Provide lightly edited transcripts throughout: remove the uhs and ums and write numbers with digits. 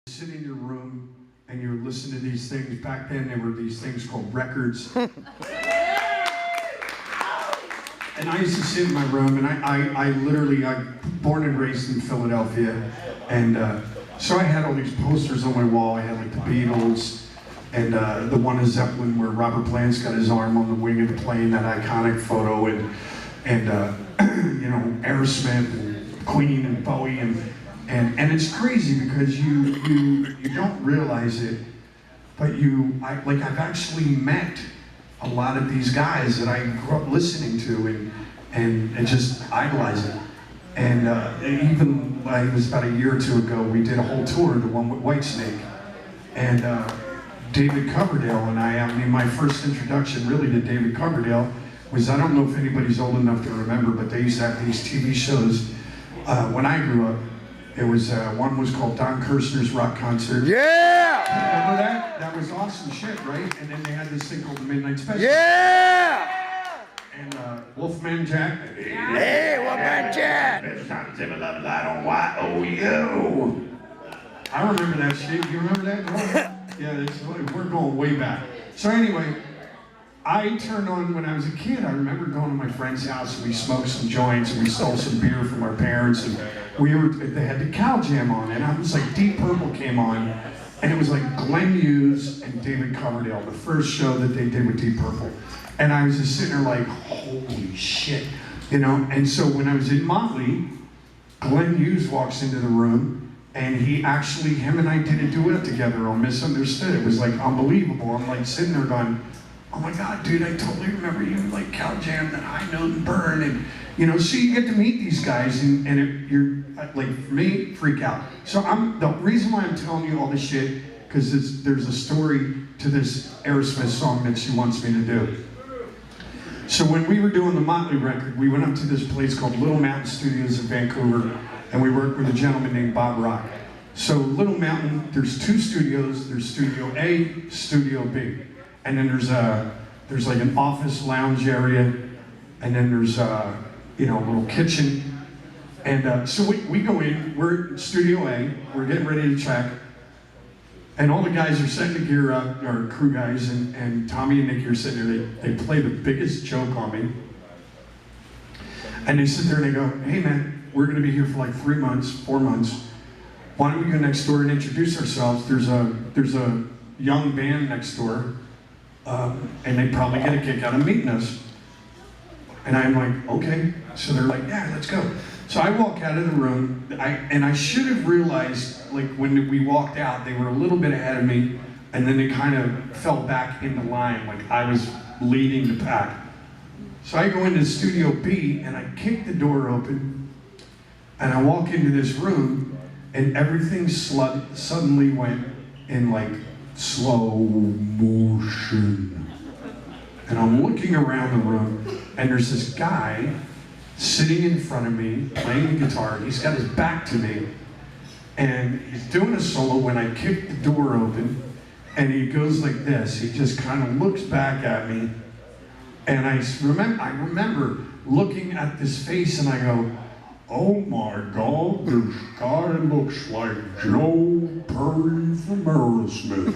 Sit in your room and you listen to these things. Back then there were these things called records. And I used to sit in my room, and I literally, I'm born and raised in Philadelphia, and so I had all these posters on my wall. I had like the Beatles, and the one of Zeppelin where Robert Plant's got his arm on the wing of the plane, that iconic photo, and you know, Aerosmith and Queen and Bowie, and it's crazy because you don't realize it, but I've actually met a lot of these guys that I grew up listening to and just idolizing. And even like, it was about a year or two ago, we did a whole tour, the one with Whitesnake. And David Coverdale and I mean, my first introduction really to David Coverdale was, I don't know if anybody's old enough to remember, but they used to have these TV shows when I grew up. It was, one was called Don Kirshner's Rock Concert. Yeah! Remember that? That was awesome shit, right? And then they had this thing called the Midnight Special. Yeah! And Wolfman Jack. Hey, Wolfman Jack! I don't Y-O-U. I remember that shit. You remember that? Yeah, we're going way back. So anyway, I turned on, when I was a kid, I remember going to my friend's house and we smoked some joints and we stole some beer from our parents, and they had the Cow Jam on, and I was like, Deep Purple came on, and it was like Glenn Hughes and David Coverdale, the first show that they did with Deep Purple. And I was just sitting there like, holy shit, you know? And so when I was in Motley, Glenn Hughes walks into the room, and him and I did a duet together on Misunderstood. It was like unbelievable. I'm like sitting there going, oh my God, dude, I totally remember you, like Cow Jam, that High Note and Burn, and you know, so you get to meet these guys, and you're like, for me, freak out. So the reason why I'm telling you all this shit, because there's a story to this Aerosmith song that she wants me to do. So when we were doing the Motley record, we went up to this place called Little Mountain Studios in Vancouver, and we worked with a gentleman named Bob Rock. So Little Mountain, there's two studios. There's Studio A, Studio B. And then there's like an office lounge area, and then there's you know, a little kitchen. And so we go in, we're in Studio A, we're getting ready to check, and all the guys are setting the gear up, our crew guys, and Tommy and Nicky are sitting there, they play the biggest joke on me. And they sit there and they go, hey man, we're gonna be here for like 3 months, 4 months. Why don't we go next door and introduce ourselves? There's a young band next door, and they probably get a kick out of meeting us. And I'm like, okay. So they're like, yeah, let's go. So I walk out of the room, and I should have realized, like when we walked out, they were a little bit ahead of me, and then they kind of fell back into line, like I was leading the pack. So I go into Studio B, and I kick the door open, and I walk into this room, and everything suddenly went in like slow motion. And I'm looking around the room, and there's this guy sitting in front of me, playing the guitar. He's got his back to me, and he's doing a solo when I kick the door open, and he goes like this. He just kind of looks back at me, and I remember looking at this face, and I go, oh my God, this guy looks like Joe Perry from Aerosmith.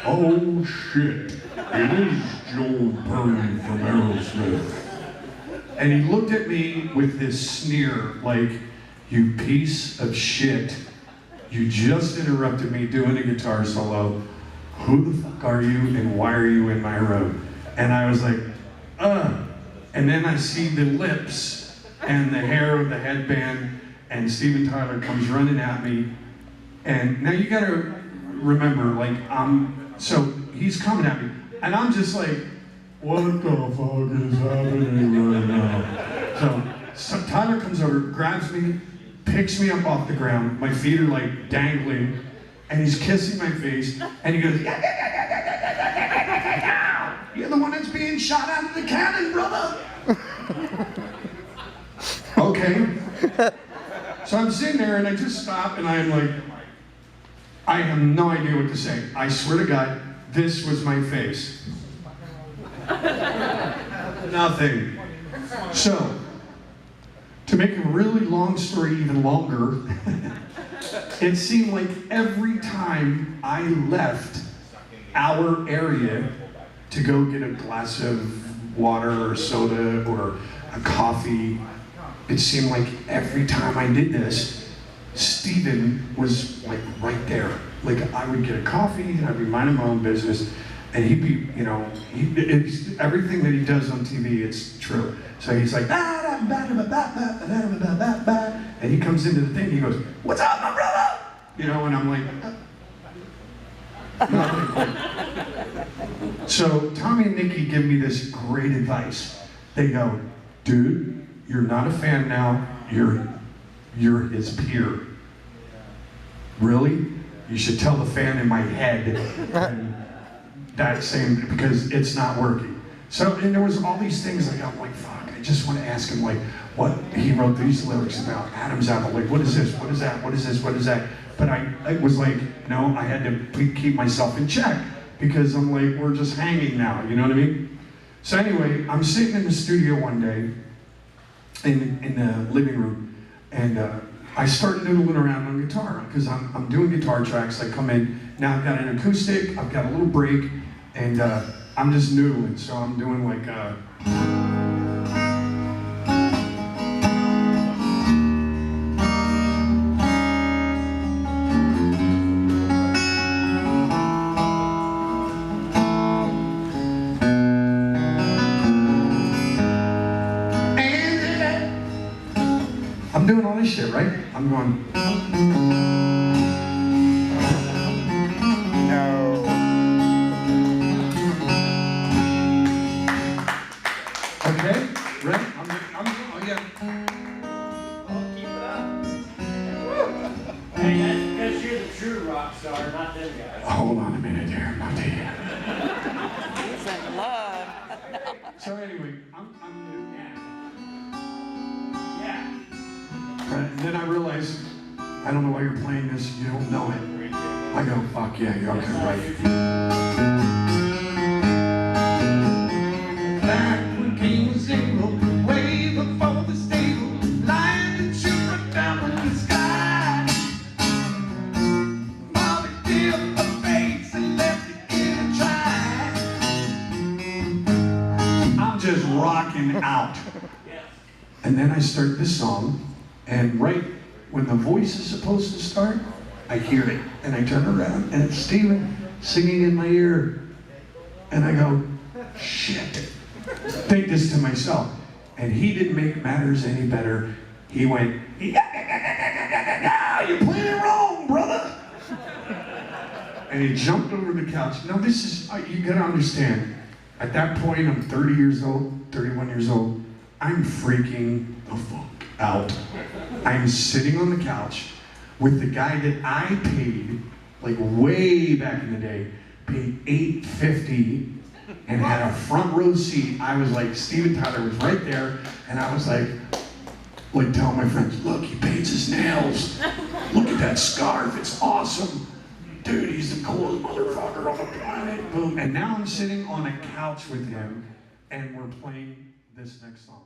Oh shit, it is Joe Perry from Aerosmith. And he looked at me with this sneer, like, you piece of shit. You just interrupted me doing a guitar solo. Who the fuck are you and why are you in my room? And I was like, And then I see the lips and the hair of the headband, and Steven Tyler comes running at me. And now you gotta remember, like, so he's coming at me, and I'm just like, what the fuck is happening right now? So Tyler comes over, grabs me, picks me up off the ground, my feet are like dangling, and he's kissing my face, and he goes, you're the one that's being shot out of the cannon, brother. Okay. So I'm sitting there, and I just stop, and I'm like, I have no idea what to say. I swear to God, this was my face. Nothing. So, to make a really long story even longer, it seemed like every time I left our area to go get a glass of water or soda or a coffee, it seemed like every time I did this, Steven was like right there. Like I would get a coffee and I'd be minding my own business, and he'd be, you know, it's, everything that he does on TV, it's true. So he's like, and he comes into the thing, he goes, "What's up, my brother?" You know, and I'm like, so Tommy and Nikki give me this great advice. They go, "Dude, you're not a fan now, you're his peer." Really? You should tell the fan in my head that same, because it's not working. So, and there was all these things like, I'm like, fuck, I just want to ask him like, what he wrote these lyrics about, Adam's apple, like, what is this, what is that, what is this, what is that? But I was like, no, I had to keep myself in check, because I'm like, we're just hanging now, you know what I mean? So anyway, I'm sitting in the studio one day, in the living room, and I start noodling around on guitar, because I'm doing guitar tracks. I come in, now I've got an acoustic, I've got a little break, and I'm just noodling. So I'm doing like I'm doing all this shit, right? I'm going. No. Okay, right? Oh yeah. Oh, keep it up. Hey, that's because you're the true rock star, not them guys. Hold on a minute there, Monty. He's in love. So anyway, I'm Yeah. right, and then I realize, I don't know why you're playing this, you don't know it. I go, fuck yeah, you're okay, right. Back when King was single, way before the stable, lying and shooting down in the sky. Molly killed her face and left it in a try. I'm just rocking out. And then I start this song, and right when the voice is supposed to start, I hear it, and I turn around, and it's Steven singing in my ear. And I go, shit. Think this to myself. And he didn't make matters any better. He went, you're playing it wrong, brother. And he jumped over the couch. Now this is, you gotta understand, at that point, I'm 30 years old, 31 years old. I'm freaking the fuck out. I'm sitting on the couch with the guy that I paid, like way back in the day, paid $8.50 and had a front row seat. I was like, Steven Tyler was right there, and I was like telling my friends, look, he paints his nails. Look at that scarf, it's awesome. Dude, he's the coolest motherfucker on the planet. Boom. And now I'm sitting on a couch with him, and we're playing this next song.